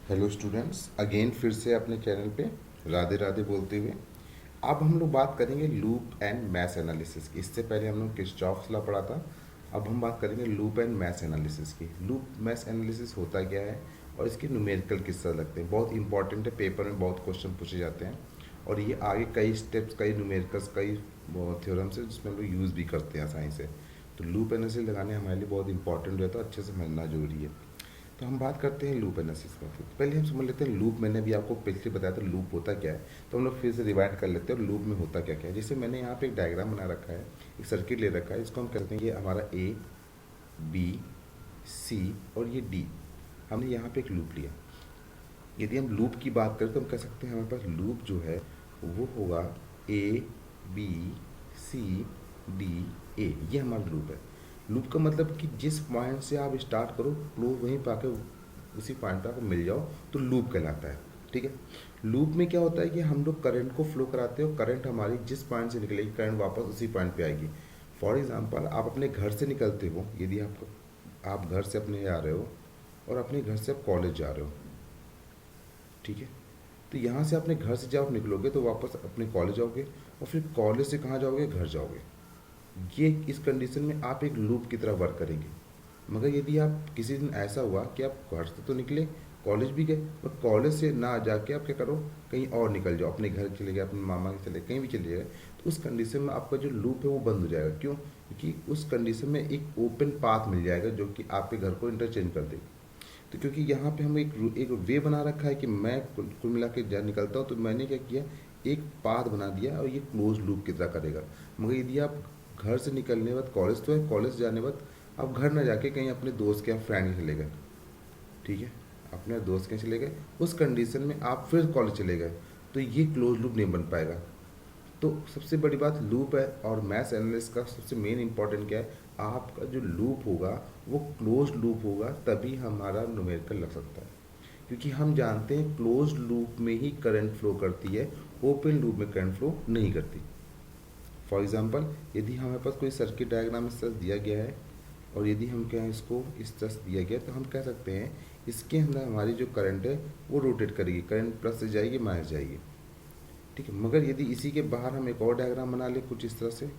Hello students, again फिर से अपने चैनल पे राधे राधे बोलते हुए अब हम लोग बात करेंगे लूप एंड मैश एनालिसिस की। इससे पहले हम लोग किरचॉफ्स लॉ पढ़ा था। अब हम बात करेंगे लूप एंड मैश एनालिसिस की। लूप मैश एनालिसिस होता क्या है और इसके न्यूमेरिकल किस तरह लगते हैं, बहुत इंपॉर्टेंट है। पेपर में बहुत क्वेश्चन पूछे जाते हैं और ये आगे कई स्टेप्स, कई न्यूमेरिकल्स, कई थ्योरम्स है जिसमें हम लोग यूज़ भी करते हैं आसानी से। तो लूप एनालिसिस लगाने हमारे लिए बहुत इंपॉर्टेंट रहता है, अच्छे से समझना जरूरी है। तो हम बात करते हैं लूप एनालिसिस का। तो पहले हम समझ लेते हैं लूप। मैंने अभी आपको पिछले बताया था लूप होता क्या है, तो हम लोग फिर से रिवाइंड कर लेते हैं और लूप में होता क्या क्या है। जैसे मैंने यहाँ पे एक डायग्राम बना रखा है, एक सर्किट ले रखा है, इसको हम कहते हैं ये हमारा ए, बी, सी और ये डी। हमने यहाँ पे एक लूप लिया। यदि हम लूप की बात करें तो हम कह सकते हैं हमारे पास लूप जो है वो होगा ए, बी, सी, डी, ए। ये हमारा लूप है। लूप का मतलब कि जिस पॉइंट से आप स्टार्ट करो क्लोज वहीं पे आके उसी पॉइंट पे आपको मिल जाओ तो लूप कहलाता है। ठीक है। लूप में क्या होता है कि हम लोग करंट को फ्लो कराते हो, करंट हमारी जिस पॉइंट से निकलेगी करंट वापस उसी पॉइंट पे आएगी। फॉर एग्जांपल आप अपने घर से निकलते हो, यदि आप घर से अपने आ रहे हो और अपने घर से आप कॉलेज जा रहे हो। ठीक है। तो यहाँ से अपने घर से जब आप निकलोगे तो वापस अपने कॉलेज जाओगे और फिर कॉलेज से कहाँ जाओगे, घर जाओगे। ये इस कंडीशन में आप एक लूप की तरह वर्क करेंगे। मगर यदि आप किसी दिन ऐसा हुआ कि आप घर से तो निकले, कॉलेज भी गए और कॉलेज से ना जाके आप क्या करो, कहीं और निकल जाओ, अपने घर चले गए, अपने मामा के चले, कहीं भी चले गए, तो उस कंडीशन में आपका जो लूप है वो बंद हो जाएगा। क्यों? क्योंकि उस कंडीशन में एक ओपन पाथ मिल जाएगा जो कि आपके घर को इंटरचेंज कर देगा। तो क्योंकि यहाँ पे हम एक वे बना रखा है कि मैं कुल मिला के जा निकलता हूँ, तो मैंने क्या किया, एक पाथ बना दिया और ये क्लोज लूप की तरह करेगा। मगर यदि आप घर से निकलने के बाद कॉलेज तो है, कॉलेज जाने के बाद आप घर ना जाके कहीं अपने दोस्त के या फ्रेंड के चले गए। ठीक है। अपने दोस्त के चले गए, उस कंडीशन में आप फिर कॉलेज चले गए, तो ये क्लोज लूप नहीं बन पाएगा। तो सबसे बड़ी बात लूप है और मैथ एनालिसिस का सबसे मेन इंपॉर्टेंट क्या है, आपका जो लूप होगा वो क्लोज लूप होगा, तभी हमारा न्यूमेरिकल लग सकता है। क्योंकि हम जानते हैं क्लोज लूप में ही करंट फ्लो करती है, ओपन लूप में करंट फ्लो नहीं करती। फॉर एग्जांपल यदि हमारे पास कोई सर्किट डायग्राम इस तरह दिया गया है और यदि हम कहें इसको इस तरह दिया गया, तो हम कह सकते हैं इसके अंदर हमारी जो करंट है वो रोटेट करेगी, करंट प्लस से जाएगी माइनस जाएगी। ठीक है। मगर यदि इसी के बाहर हम एक और डायग्राम बना लें कुछ इस तरह से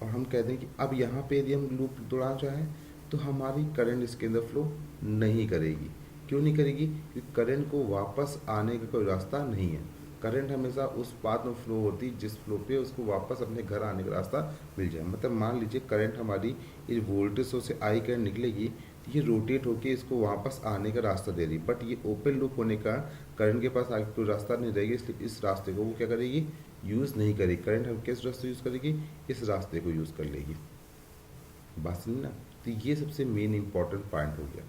और हम कह दें कि अब यहाँ पे यदि हम लूप दौड़ाना चाहें तो हमारी करंट इसके अंदर फ्लो नहीं करेगी। क्यों नहीं करेगी? क्योंकि करंट को वापस आने का कोई रास्ता नहीं है। करंट हमेशा उस पाथ में फ्लो होती है जिस फ्लो पे उसको वापस अपने घर आने का रास्ता मिल जाए। मतलब मान लीजिए करंट हमारी इस वोल्टेज सोर्स से आई करंट निकलेगी, तो ये रोटेट होके इसको वापस आने का रास्ता दे रही, बट ये ओपन लूप होने का करंट के पास आगे कोई रास्ता नहीं रहेगी, इसलिए इस रास्ते को वो क्या करेगी, यूज़ नहीं करेगी। करंट हम किस रास्ते यूज़ करेगी, इस रास्ते को यूज़ कर लेगी। बात समझी ना? तो ये सबसे मेन इंपॉर्टेंट पॉइंट हो गया।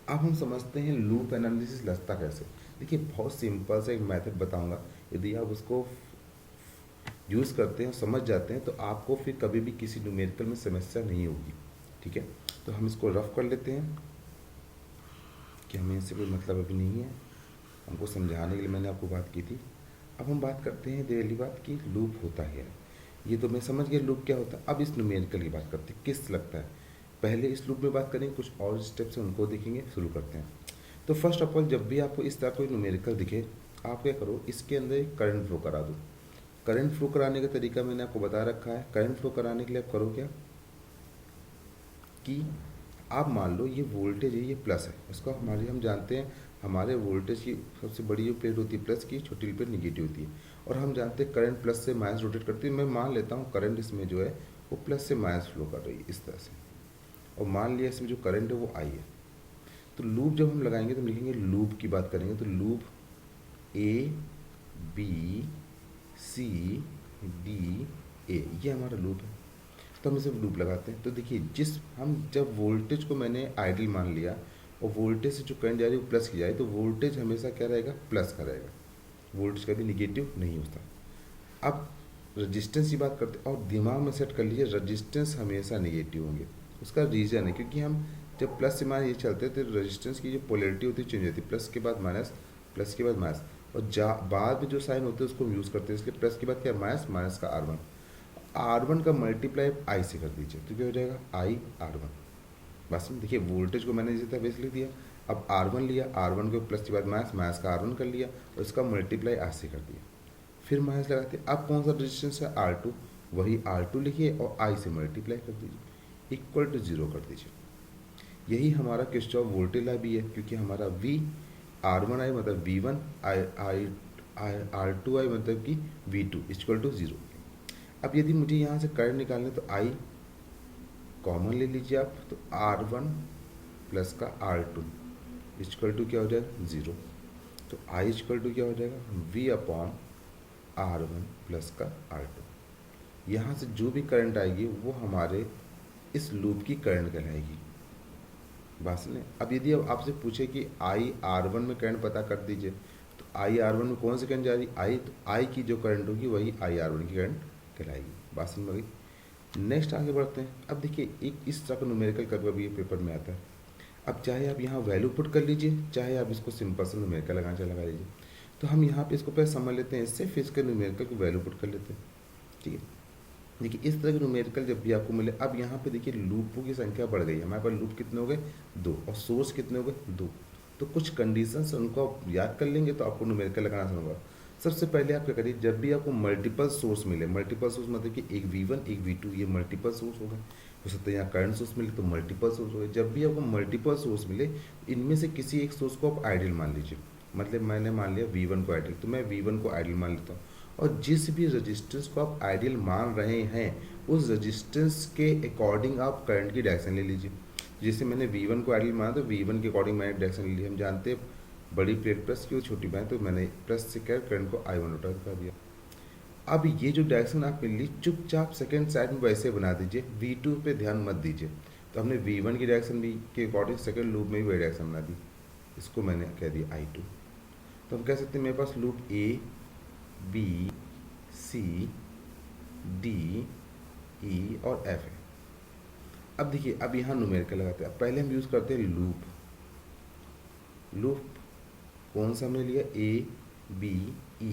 अब हम समझते हैं लूप एनालिसिस लगता कैसे। देखिए बहुत सिंपल सा एक मेथड बताऊंगा, यदि आप उसको यूज़ करते हैं और समझ जाते हैं तो आपको फिर कभी भी किसी न्यूमेरिकल में समस्या नहीं होगी। ठीक है। तो हम इसको रफ कर लेते हैं कि हमें इससे कोई मतलब अभी नहीं है, हमको समझाने के लिए मैंने आपको बात की थी। अब हम बात करते हैं पहली बात कि लूप होता है, ये तो मैं समझ गया लूप क्या होता है। अब इस न्यूमेरिकल की बात करते हैं किस लगता है। पहले इस लूप में बात करेंगे, कुछ और स्टेप्स हैं उनको देखेंगे, शुरू करते हैं। तो फर्स्ट ऑफ ऑल जब भी आपको इस तरह कोई न्यूमेरिकल दिखे, आप क्या करो, इसके अंदर एक करंट फ्लो करा दो। करंट फ्लो कराने का तरीका मैंने आपको बता रखा है। करंट फ्लो कराने के लिए आप करो क्या कि आप मान लो ये वोल्टेज है, ये प्लस है, इसको हमारी हम जानते हैं हमारे वोल्टेज की सबसे बड़ी जो प्लेट होती है प्लस की, छोटी प्लेट निगेटिव होती है। और हम जानते हैं करंट प्लस से माइनस रोटेट करती है। मैं मान लेता हूँ करंट इसमें जो है वो प्लस से माइनस फ्लो कर रही है इस तरह से, और मान लिया इसमें जो करंट है वो आई है। तो लूप जब हम लगाएंगे तो हम लिखेंगे, लूप की बात करेंगे तो loop A, B, C, D, A, ये हमारा लूप है। तो हम इसे लूप लगाते हैं। तो देखिए हम जब वोल्टेज को मैंने आइडियल मान लिया और वोल्टेज से जो करंट जा रही है वो प्लस की जाए, तो वोल्टेज हमेशा क्या रहेगा, प्लस का रहेगा। वोल्टेज कभी निगेटिव नहीं होता। अब रजिस्टेंस की बात करते हैं और दिमाग में सेट कर लीजिए रजिस्टेंस हमेशा निगेटिव होंगे। उसका रीज़न है क्योंकि हम जब प्लस से माइनस ये चलते हैं तो रजिस्टेंस की जो पोलैरिटी होती है चेंज होती है, प्लस के बाद माइनस, प्लस के बाद माइनस, और बाद में जो साइन होते हैं उसको हम यूज़ करते हैं। इसलिए प्लस के बाद क्या, माइनस, माइनस का R1, R1 का मल्टीप्लाई आई से कर दीजिए तो क्या हो जाएगा, आई R1। बस में देखिए वोल्टेज को मैंने जैसे था वैसे लिख दिया। अब R1 लिया, R1 को प्लस के बाद माइनस, माइनस का R1 कर लिया और इसका मल्टीप्लाई R से कर दिया, फिर माइनस लगाते हैं। अब कौन सा रेजिस्टेंस है R2, वही R2 लिखिए और I से मल्टीप्लाई कर दीजिए, इक्वल टू 0 कर दीजिए। यही हमारा किरचॉफ वोल्टेज लॉ भी है, क्योंकि हमारा V R1 आई मतलब V1 आई R2 आई मतलब कि V2 इक्वल टू 0। अब यदि मुझे यहाँ से करंट निकालना तो I कॉमन ले लीजिए आप, तो R1 प्लस का R2 इक्वल टू क्या हो जाएगा 0। तो I इक्वल टू क्या हो जाएगा V अपॉन R1 प्लस का R2। यहाँ से जो भी करंट आएगी वो हमारे इस लूप की करंट कहलाएगी। बस ने अब यदि अब आपसे पूछे कि आई R1 में करंट पता कर दीजिए, तो आई R1 में कौन सी करंट जा रही आई, तो आई की जो करंट होगी वही आई R1 की करंट कहलाएगी। बात समझ में गई। नेक्स्ट आगे बढ़ते हैं। अब देखिए एक इस तरह का न्यूमेरिकल कर्व भी पेपर में आता है। अब चाहे आप यहाँ वैल्यू पुट कर लीजिए, चाहे आप इसको सिंपल से न्यूमेरिकल लगाना चाहे लगा लीजिए। तो हम यहाँ पे इसको पहले समझ लेते हैं इससे, फिर इसके न्यूमेरिकल को वैल्यू पुट कर लेते हैं। ठीक है, देखिए इस तरह के न्यूमेरिकल जब भी आपको मिले, अब यहाँ पे देखिए लूपों की संख्या बढ़ गई है। हमारे पास लूप कितने हो गए 2 और सोर्स कितने हो गए 2। तो कुछ कंडीशंस उनको आप याद कर लेंगे तो आपको न्यूमेरिकल लगाना आसान होगा। सबसे पहले आप क्या करिए, जब भी आपको मल्टीपल सोर्स मिले, मल्टीपल सोर्स मतलब कि एक V1 एक V2 ये मल्टीपल सोर्स हो गए, हो सकता है यहाँ करंट सोर्स मिले तो मल्टीपल सोर्स हो गए। जब भी आपको मल्टीपल सोर्स मिले इनमें से किसी एक सोर्स को आप आइडियल मान लीजिए। मतलब मैंने मान लिया V1 को आइडियल, तो मैं V1 को आइडियल मान लेता हूँ। और जिस भी रजिस्टेंस को आप आइडियल मान रहे हैं उस रजिस्टेंस के अकॉर्डिंग आप करंट की डायरेक्शन ले लीजिए। जैसे मैंने V1 को आइडियल माना तो V1 के अकॉर्डिंग मैंने डायरेक्शन ले ली। हम जानते हैं बड़ी प्लेट प्लस की और छोटी बाएं, तो मैंने प्लस से क्या करंट को I1 उठा कर दिया। अब ये जो डायरेक्शन आपने ली चुपचाप सेकेंड साइड में वैसे बना दीजिए, V2 पे ध्यान मत दीजिए। तो हमने V1 की डायरेक्शन भी के अकॉर्डिंग सेकेंड लूप में भी वही डायरेक्शन बना दी, इसको मैंने कह दिया I2। तो हम कह सकते हैं मेरे पास loop A B C D E और F है। अब देखिए अब यहाँ न्यूमेरिकल लगाते हैं। पहले हम यूज़ करते हैं लूप। लूप कौन सा हमने लिया A B E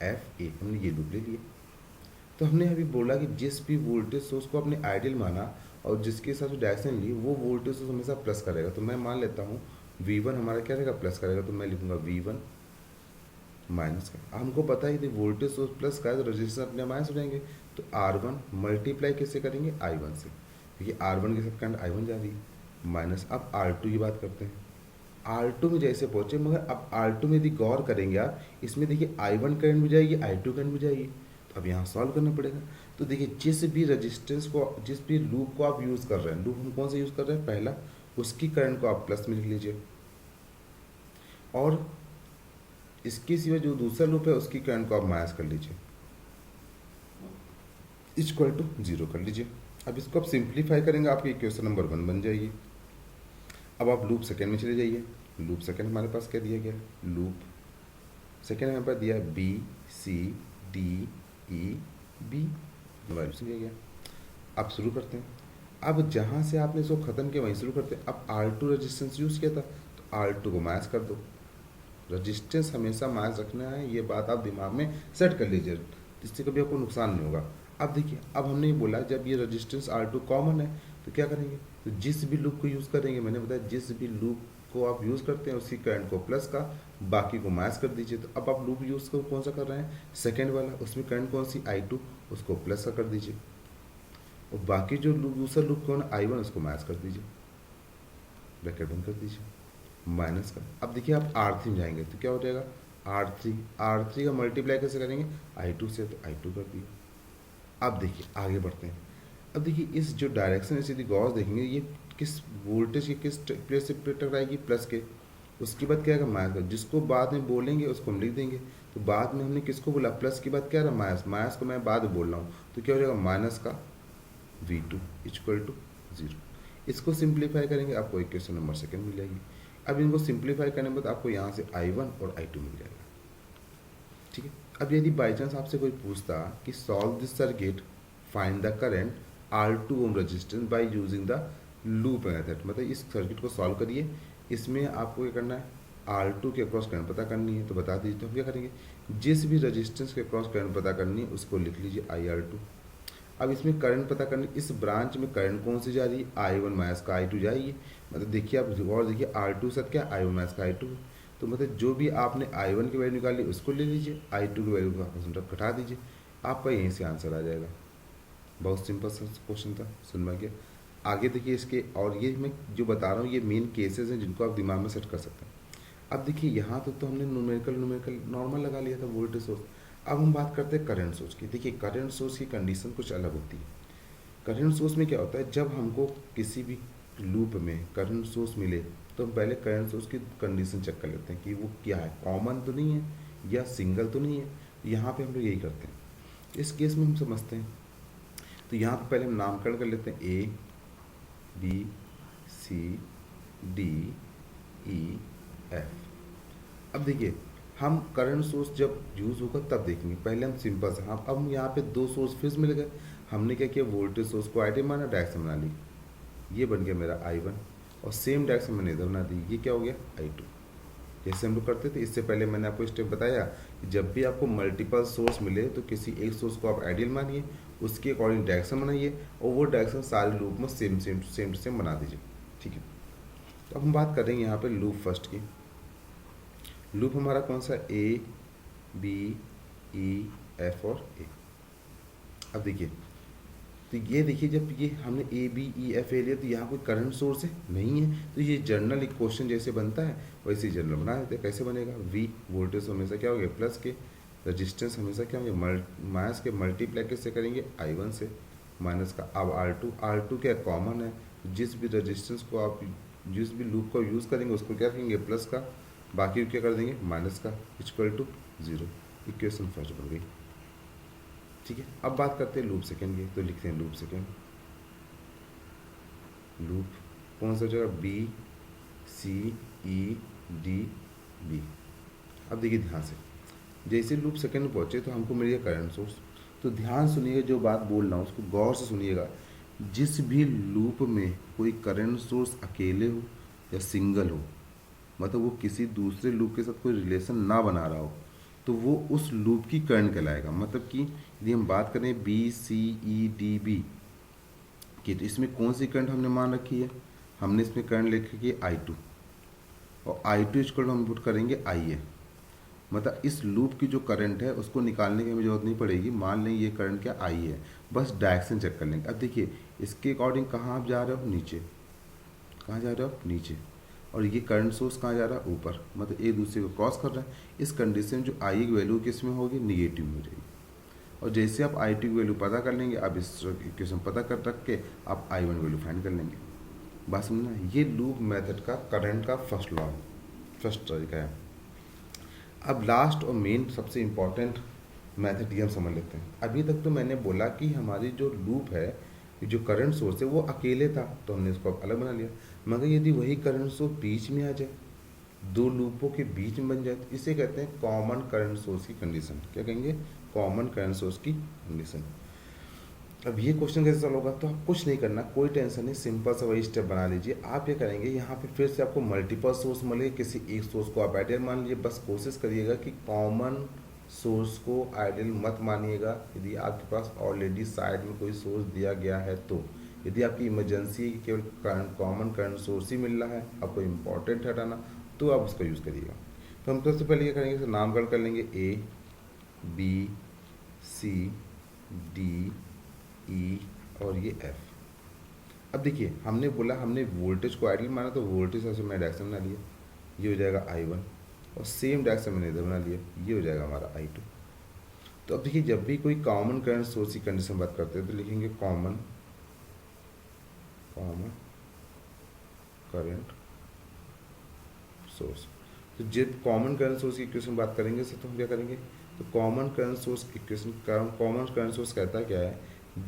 F A, हमने ये लूप ले लिया। तो हमने अभी बोला कि जिस भी वोल्टेज सोर्स को आपने आइडियल माना और जिसके साथ डायरेक्शन ली वो वोल्टेज सोर्स हमेशा प्लस करेगा। तो मैं मान लेता हूँ V1 हमारा क्या रहेगा प्लस करेगा, तो मैं लिखूंगा V1 माइनस का। हमको पता है यदि वोल्टेज सोर्स प्लस का है तो रजिस्टेंस अपने माइनस हो जाएंगे। तो R1 मल्टीप्लाई किससे करेंगे I1 से, क्योंकि R1 के साथ करंट I1 जा रही है माइनस। अब R2 की बात करते हैं। R2 में जैसे पहुंचे, मगर अब R2 में यदि गौर करेंगे आप, इसमें देखिए I1 करंट भी जाएगी I2 करंट भी जाएगी। तो अब यहाँ सॉल्व करना पड़ेगा। तो देखिए जिस भी रजिस्टेंस को जिस भी लूप को आप यूज़ कर रहे हैं, लूप हम कौन सा यूज़ कर रहे हैं पहला, उसकी करंट को आप प्लस में लिख लीजिए और इसके सिवा जो दूसरा लूप है उसकी करंट को आप माइनस कर लीजिए, इक्वल टू 0 कर लीजिए। अब इसको आप सिंप्लीफाई करेंगे आपकी इक्वेशन नंबर 1 बन जाएगी। अब आप लूप सेकेंड में चले जाइए। लूप सेकेंड हमारे पास क्या दिया गया, लूप सेकेंड हमारे पास दिया B C D E B value से दिया गया। अब शुरू करते हैं। अब जहाँ से आपने इसको ख़त्म किया वहीं शुरू करते हैं। अब R2 रजिस्टेंस यूज़ किया था तो R2 को माइनस कर दो। रजिस्टेंस हमेशा माइनस रखना है, ये बात आप दिमाग में सेट कर लीजिए, जिससे कभी आपको नुकसान नहीं होगा। अब देखिए अब हमने ये बोला जब ये रजिस्टेंस R2 कॉमन है तो क्या करेंगे, तो जिस भी लूप को यूज़ करेंगे, मैंने बताया जिस भी लूप को आप यूज़ करते हैं उसकी करंट को प्लस का बाकी को माइनस कर दीजिए। तो अब आप लूप यूज़ को कौन सा कर रहे हैं सेकेंड वाला, उसमें करंट कौन सी I2 उसको प्लस का कर दीजिए और बाकी जो दूसरा लूप कौन I1 उसको माइनस कर दीजिए, ब्रैकेट बंद कर दीजिए माइनस का। अब देखिए आप R3 में जाएंगे तो क्या हो जाएगा R3 का मल्टीप्लाई कैसे करेंगे I2 से, तो I2 कर दिए। अब देखिए आगे बढ़ते हैं। अब देखिए इस जो डायरेक्शन है यदि गौर देखेंगे ये किस वोल्टेज के किस प्लेस से टकराएगी प्लस के, उसके बाद क्या आएगा माइनस का। जिसको बाद में बोलेंगे उसको हम लिख देंगे। तो बाद में हमने किसको बोला प्लस के बाद क्या रहा माइनस, माइनस को मैं बाद में बोल रहा हूँ तो क्या हो जाएगा माइनस का V2 इक्वल टू 0। इसको सिंप्लीफाई करेंगे आपको इक्वेशन नंबर सेकेंड मिल जाएगी। अब इनको सिंप्लीफाई करने के बाद आपको यहाँ से I1 और I2 मिल जाएगा। ठीक है, अब यदि बाई चांस आपसे कोई पूछता कि solve this circuit find the current R2 ohm resistance by using the loop method, मतलब इस सर्किट को सॉल्व करिए, इसमें आपको क्या करना है R2 के अक्रॉस करंट पता करनी है। तो बता दीजिए, तो हम क्या करेंगे जिस भी रजिस्टेंस के अक्रॉस करंट पता करनी है उसको लिख लीजिए IR2। अब इसमें करंट पता करने, इस ब्रांच में करंट कौन सी जा रही है, I1 माइनस का I2 जाएगी। मतलब देखिए आप और देखिए R2 साथ क्या, I1 माइनस का I2। तो मतलब जो भी आपने I1 की वैल्यू निकाली उसको ले लीजिए, I2 की वैल्यू को आप घटा दीजिए, आपका यहीं से आंसर आ जाएगा। बहुत सिंपल सा क्वेश्चन था, सुन में गया। आगे देखिए इसके, और ये मैं जो बता रहा हूँ ये मेन केसेस हैं जिनको आप दिमाग में सेट कर सकते हैं। अब देखिए यहाँ तो हमने न्यूमेरिकल नॉर्मल लगा लिया था वोल्टेज सोर्स। अब हम बात करते हैं करंट सोर्स की। देखिए करंट सोर्स की कंडीशन कुछ अलग होती है। करंट सोर्स में क्या होता है, जब हमको किसी भी लूप में करंट सोर्स मिले तो हम पहले करंट सोर्स की कंडीशन चेक कर लेते हैं कि वो क्या है, कॉमन तो नहीं है या सिंगल तो नहीं है। यहाँ पे हम लोग यही करते हैं। इस केस में हम समझते हैं, तो यहाँ पे पहले हम नामकरण कर लेते हैं, A B C D E F। अब देखिए हम करंट सोर्स जब यूज़ होगा तब देखेंगे, पहले हम सिंपल से, हाँ अब हम यहाँ पे दो सोर्स फिर मिल गए। हमने क्या किया, वोल्टेज सोर्स को आईडी माना, डायरेक्शन बना ली, ये बन गया मेरा I1, और सेम डायरेक्शन मैंने इधर बना दी, ये क्या हो गया I2। जैसे हम लोग करते थे, इससे पहले मैंने आपको स्टेप बताया कि जब भी आपको मल्टीपल सोर्स मिले तो किसी एक सोर्स को आप आइडियल मानिए, उसके अकॉर्डिंग डायरेक्शन बनाइए, और वो डायरेक्शन सारे लूप में सेम टू सेम बना दीजिए। ठीक है, तो अब हम बात करेंगे यहाँ पे लूप फर्स्ट की। लूप हमारा कौन सा, A B E F और A। अब देखिए, तो ये देखिए जब ये हमने A B E F A लिया तो यहाँ कोई करंट सोर्स है नहीं है, तो ये जनरल इक्वेशन जैसे बनता है वैसे ही जनरल बना देते हैं। कैसे बनेगा, V वोल्टेज हमेशा क्या हो गया प्लस के, रजिस्टेंस हमेशा क्या होंगे माइनस के, मल्टीप्लाई किससे करेंगे I1 से, माइनस का। अब R2 क्या कॉमन है, जिस भी रजिस्टेंस को आप जिस भी लूप को यूज़ करेंगे उसको क्या करेंगे प्लस का, बाकी क्या कर देंगे माइनस का, इक्वल टू 0। इक्वेशन फर्स्ट बन गई। ठीक है, अब बात करते हैं लूप सेकेंड की, तो लिखते हैं लूप सेकेंड। लूप कौन सा जगह, B C E D B। अब देखिए ध्यान से, जैसे लूप सेकेंड में पहुँचे तो हमको मिल गया करंट सोर्स। तो ध्यान सुनिएगा, जो बात बोल रहा हूँ उसको गौर से सुनिएगा। जिस भी लूप में कोई करंट सोर्स अकेले हो या सिंगल हो, मतलब वो किसी दूसरे लूप के साथ कोई रिलेशन ना बना रहा हो, तो वो उस लूप की करंट कहलाएगा। मतलब कि यदि हम बात करें BCEDB की, तो इसमें कौन सी करंट हमने मान रखी है, हमने इसमें करंट लिख रखी है I2, और I2 इक्वल हम पुट करेंगे IA। मतलब इस लूप की जो करंट है उसको निकालने की हमें जरूरत नहीं पड़ेगी, मान लें ये करंट क्या I है, बस डायरेक्शन चेक कर लेंगे। अब देखिए इसके अकॉर्डिंग कहाँ आप जा रहे हो, नीचे, कहाँ जा रहे हो नीचे, और ये करंट सोर्स कहाँ जा रहा है ऊपर, मतलब एक दूसरे को क्रॉस कर रहा है। इस कंडीशन में जो आई की वैल्यू किस में होगी, निगेटिव में हो जाएगी। और जैसे आप I2 की वैल्यू पता कर लेंगे, आप इस इक्वेशन पता कर रख के आप I1 वैल्यू फाइंड कर लेंगे। बात समझना, ये लूप मेथड का करंट का फर्स्ट लॉ, फर्स्ट तरीका है। अब लास्ट और मेन सबसे इम्पॉर्टेंट मेथड ये हम समझ लेते हैं। अभी तक तो मैंने बोला कि हमारी जो लूप है, जो करंट सोर्स है वो अकेले था तो हमने इसको अलग बना लिया, मगर यदि वही करंट सोर्स बीच में आ जाए, दो लूपों के बीच में बन जाए, तो इसे कहते हैं कॉमन करंट सोर्स की कंडीशन। क्या कहेंगे, कॉमन करंट सोर्स की कंडीशन। अब ये क्वेश्चन कैसे सॉल्व होगा, तो आप कुछ नहीं करना, कोई टेंशन नहीं, सिंपल सा वही स्टेप बना लीजिए। आप क्या करेंगे, यहाँ पे फिर से आपको मल्टीपल सोर्स मिलेगा, किसी एक सोर्स को आप आइडियल मान लीजिए। बस कोशिश करिएगा कि कॉमन सोर्स को आइडियल मत मानिएगा। यदि आपके पास ऑलरेडी साइड में कोई सोर्स दिया गया है, तो यदि आपकी इमरजेंसी है कि केवल कॉमन करंट सोर्स ही मिल रहा है, आपको इम्पॉर्टेंट हटाना, तो आप उसका यूज़ करिएगा। तो हम सबसे पहले क्या करेंगे, तो नामकरण कर लेंगे A B C D E और ये F। अब देखिए हमने बोला, हमने वोल्टेज को आइडियल माना, तो वोल्टेज से मैं डायरेक्शन बना लिया, ये हो जाएगा I1, और सेम डायरेक्शन मैंने इधर बना लिया, ये हो जाएगा हमारा I2। तो अब देखिए जब भी कोई कॉमन करंट सोर्स की कंडीशन बात करते हैं तो लिखेंगे कॉमन करंट सोर्स। तो जब कॉमन करंट सोर्स की इक्वेशन बात करेंगे तो हम क्या करेंगे, तो common current source equation, common current source कहता क्या है,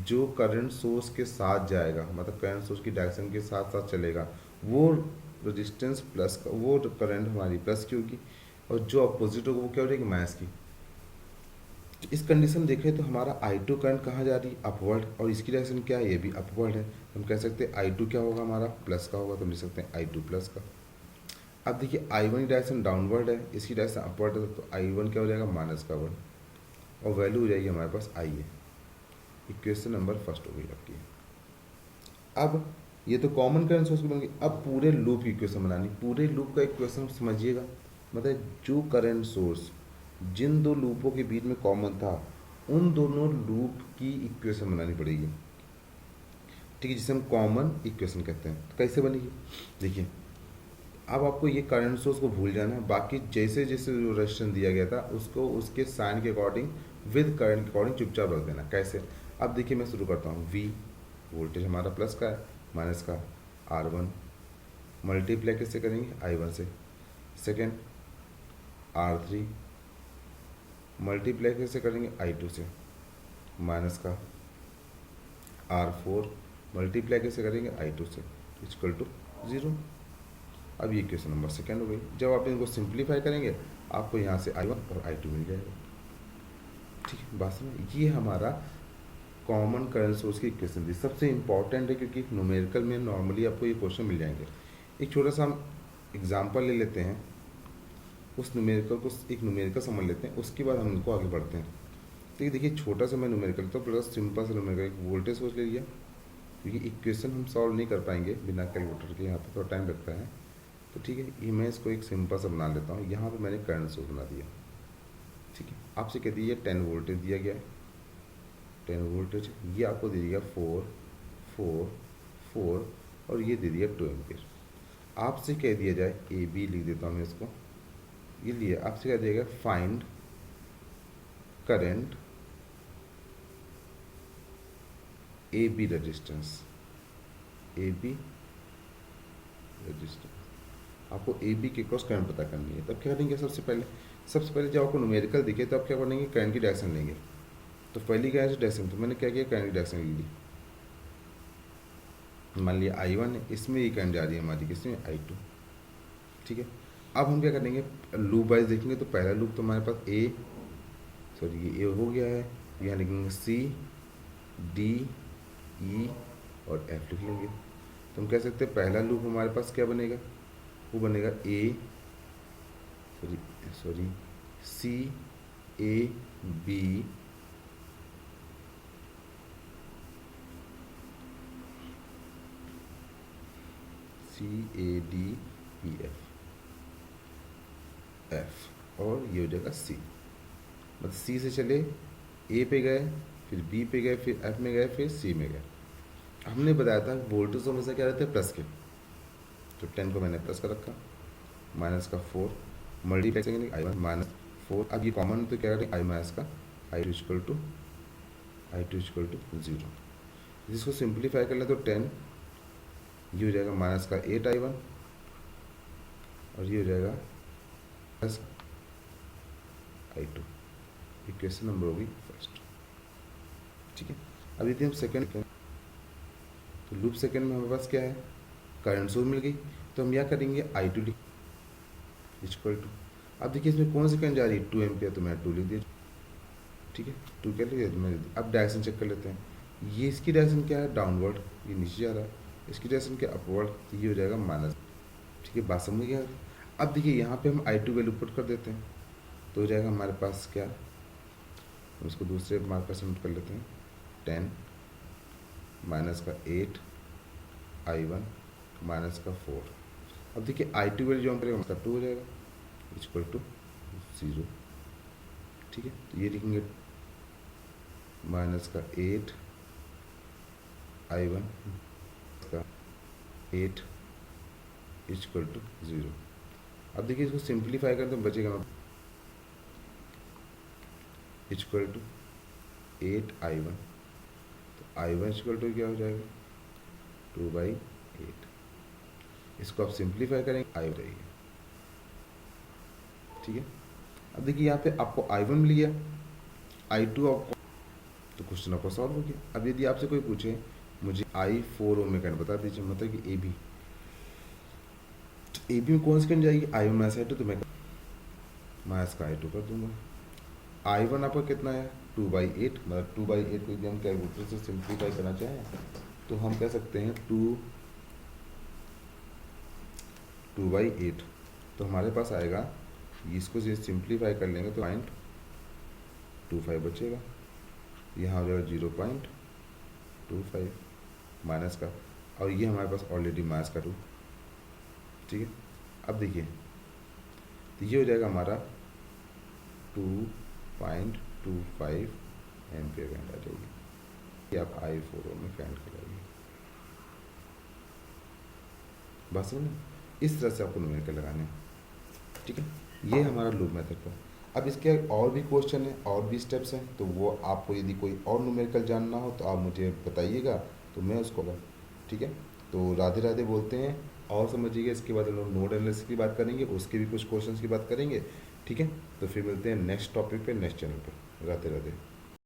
जो करंट सोर्स के साथ जाएगा, मतलब करंट सोर्स की डायरेक्शन के साथ साथ चलेगा, वो रेजिस्टेंस प्लस का, वो करंट हमारी प्लस की होगी, और जो अपोजिट होगा वो क्या हो जाएगी, माइनस की। इस कंडीशन देखें तो हमारा I2 करंट कहाँ जा रही है, अपवर्ड, और इसकी डायरेक्शन क्या है, ये भी अपवर्ड है। हम कह सकते हैं I2 क्या होगा हमारा, प्लस का होगा, तो हम लिख सकते हैं I2 प्लस का। अब देखिए I1 की डायरेक्शन डाउनवर्ड है, इसकी डायरेक्शन अपवर्ड है, तो I1 क्या हो जाएगा, माइनस का 1, और वैल्यू हो जाएगी हमारे पास I है। इक्वेशन नंबर फर्स्ट हो गई आपकी। अब ये तो कॉमन करंट सोर्स की बन गई। अब पूरे लूप की इक्वेशन बनानी। पूरे लूप का इक्वेशन समझिएगा, मतलब जो करंट सोर्स जिन दो लूपों के बीच में कॉमन था उन दोनों लूप की इक्वेशन बनानी पड़ेगी, ठीक है, जिसे हम कॉमन इक्वेशन कहते हैं। तो कैसे बनेगी देखिए, अब आपको ये करंट सोर्स को भूल जाना है, बाकी जैसे जैसे जो रेजिस्टेंस दिया गया था उसको उसके साइन के अकॉर्डिंग विद करंट के अकॉर्डिंग चुपचाप रख देना। कैसे, अब देखिए मैं शुरू करता हूँ। वी वोल्टेज हमारा प्लस का है, माइनस का R1 मल्टीप्लाई कैसे करेंगे I1 से। सेकेंड R3 मल्टीप्लाई कैसे करेंगे I2 से, माइनस का R4 मल्टीप्लाई कैसे करेंगे I2 से, इक्वल टू 0। अब ये क्वेश्चन नंबर सेकेंड हो गई। जब आप इनको सिंप्लीफाई करेंगे आपको यहाँ से I1 और I2 मिल जाएगा, ठीक है। बात समझ, ये हमारा कॉमन करंट सोर्स की इक्वेशन थी। सबसे इंपॉर्टेंट है क्योंकि न्यूमेरिकल में नॉर्मली आपको ये क्वेश्चन मिल जाएंगे। एक छोटा सा हम एग्जाम्पल ले लेते हैं, उस न्यूमेरिकल को एक न्यूमेरिकल समझ लेते हैं, उसके बाद हम इनको आगे बढ़ते हैं। तो ये देखिए छोटा सा मैं न्यूमेरिकल तो बड़ा सिंपल सा न्यूमेरिकल, एक वोल्टेज सोर्स ले लिया, क्योंकि इक्वेशन हम सॉल्व नहीं कर पाएंगे बिना कैलकुलेटर के, यहाँ पर थोड़ा टाइम लगता है। तो ठीक है, ये मैं इसको एक सिंपल सा बना लेता हूँ। यहाँ पे मैंने करंट सोर्स बना दिया, ठीक है। आपसे कह दीजिए 10 वोल्टेज दिया गया है, 10 वोल्टेज, ये आपको दे दिया 4 4 4 और ये दे दिया 2 एम्पियर। आपसे कह दिया जाए ए बी, लिख देता हूँ मैं इसको, ये लिए आपसे कह दिया गया find current A B resistance, A B resistance. आपको ए बी के क्रॉस करंट पता करनी है। तब क्या करेंगे, सबसे पहले जब आपको न्यूमेरिकल दिखे तो आप क्या करेंगे, करंट की डायरेक्शन लेंगे। तो पहली क्या है डायरेक्शन, तो मैंने क्या किया, करंट की डायरेक्शन ले ली। मान लिया I1 है, इसमें ये करंट जा रही है हमारी, किसमें I2, ठीक है। अब हम क्या करेंगे, लूप वाइज देखेंगे। तो पहला लूप तो हमारे पास ये ए हो गया है, यहाँ लिखेंगे C D E और F लिख लेंगे। तो हम कह सकते हैं पहला लूप हमारे पास क्या बनेगा, वो बनेगा C A B C A D E F और ये हो जाएगा C। मतलब C से चले A पे गए, फिर B पे गए, फिर F में गए, फिर C में गए। हमने बताया था वोल्टेज हमेशा क्या रहते हैं, प्लस के। तो 10 को मैंने प्लस का रखा, माइनस का 4 मल्टीप्लाई करेंगे I1 माइनस 4। अब ये कॉमन तो क्या करेंगे, I माइनस का I2 इक्वल टू 0। जिसको सिंप्लीफाई कर ले तो 10, ये हो जाएगा माइनस का 8I1 और ये हो जाएगा प्लस I2। इक्वेशन नंबर होगी फर्स्ट, ठीक है। अब यदि हम सेकंड, तो लूप सेकंड में हमारे पास क्या है, करंट सोर्स मिल गई। तो हम क्या करेंगे, I2 इक्वल टू, अब देखिए इसमें कौन सी करंट जा रही है, 2 एम्पियर, तो मैं 2 लिख दिया, ठीक है। 2 क्या लिख दिया, तो मैंने। अब डायरेक्शन चेक कर लेते हैं। ये इसकी डायरेक्शन क्या है, डाउनवर्ड, ये नीचे जा रहा है। इसकी डायरेक्शन क्या, अपवर्ड, तो ये हो जाएगा माइनस, ठीक है। बात समझ गया। अब देखिए यहाँ पे हम I2 वैल्यू पुट कर देते हैं, तो हो जाएगा हमारे पास क्या, हम इसको दूसरे मार्कर से नोट कर लेते हैं। 10 माइनस का 8 I1 माइनस का 4। अब देखिए I2 वैल्यू जो हम करेंगे उसका 2 हो जाएगा, इक्वल टू 0, ठीक है। तो ये लिखेंगे माइनस का 8 I1 का 8 इक्वल टू 0। अब देखिए इसको सिंप्लीफाई करें तो बचेगा इक्वल टू 8I1। तो I1 इक्वल टू क्या हो जाएगा, 2/8। इसको आप सिंप्लीफाई करेंगे I हो जाएगी, ठीक है। अब देखिए यहाँ पे आपको I1 मिल गया, I2 आपको, तो क्वेश्चन आपका सॉल्व हो गया। अब यदि आपसे कोई पूछे मुझे I4 ओम में करंट बता दीजिए, मतलब कि ए बी में कौन सी करंट जाएगी, I1 माइनस I2, तो मैं माइनस का I2 कर दूंगा। I1 आपका कितना है, 2/8, मतलब 2/8 को यदि हम कैलकुलेटर से सिंप्लीफाई करना चाहें तो हम कह सकते हैं 2/8। तो हमारे पास आएगा, इसको जो सिंप्लीफाई कर लेंगे तो 0.25 बचेगा, यहाँ हो जाएगा 0.25। 25 माइनस का, और ये हमारे पास ऑलरेडी माइनस का 2, ठीक है। अब देखिए तो ये हो जाएगा हमारा 2.25 एम्पियर करंट आ जाएगी। ये आप I4 में करंट कराइए, बस ना, इस तरह से आपको न्यूमेरिकल लगाने हैं, ठीक है। ये हमारा लूप मेथड था। अब इसके और भी क्वेश्चन है, और भी स्टेप्स हैं, तो वो आपको यदि कोई और न्यूमेरिकल जानना हो तो आप मुझे बताइएगा, तो मैं उसको ठीक है। तो राधे राधे बोलते हैं, और समझिएगा। इसके बाद हम लोग नोड एनालिसिस की बात करेंगे, उसके भी कुछ क्वेश्चंस की बात करेंगे, ठीक है। तो फिर मिलते हैं नेक्स्ट टॉपिक पे, नेक्स्ट चैनल पे। राधे राधे।